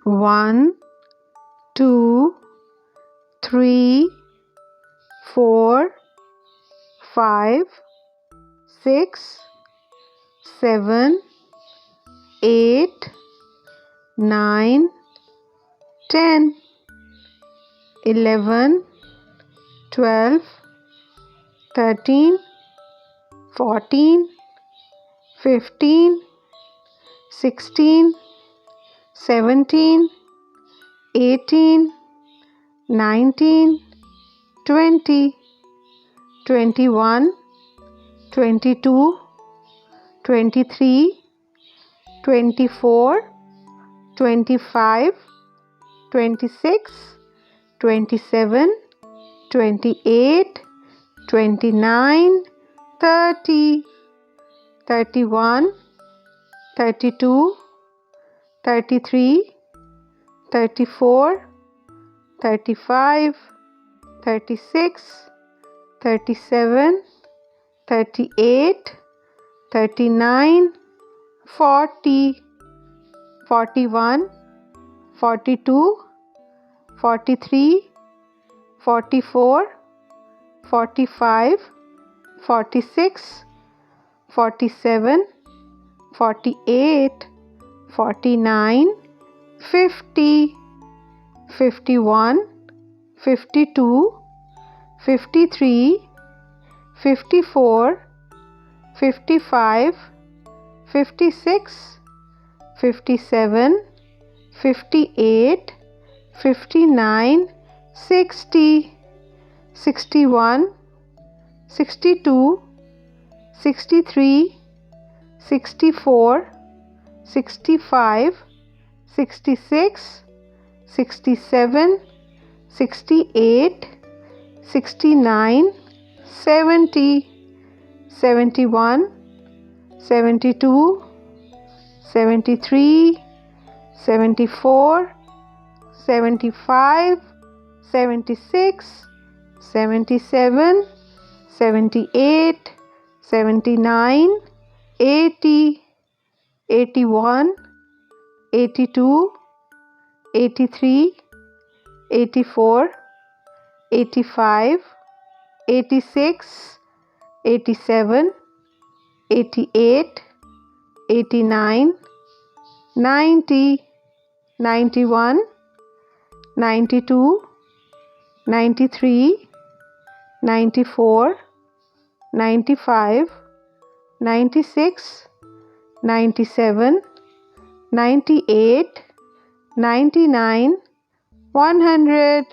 1, 2, 3, 4, 5, 6, 7, 8, 9, 10, 11, 12, 13, 14, 15, 16, 17, 18, 19, 20, 21, 22, 23, 24, 25, 26, 27, 28, 29, 30, 31, 32, 33, 34, 35, 36, 37, 38, 39, 40, 41, 42, 43, 44, 45, 46, 47, 48, 49, 50, 51, 52, 53, 54, 55, 56, 57, 58, 59, 60, 61, 62, 63, 64, 65, 66, 67, 68, 69, 70, 71, 72, 73, 74, 75, 76, 77, 78, 79, 80, 81, 82, 83, 84, 85, 86, 87, 88, 89, 90, 91, 92, 93, 94, 95, 96, 97, 98, 99, 100.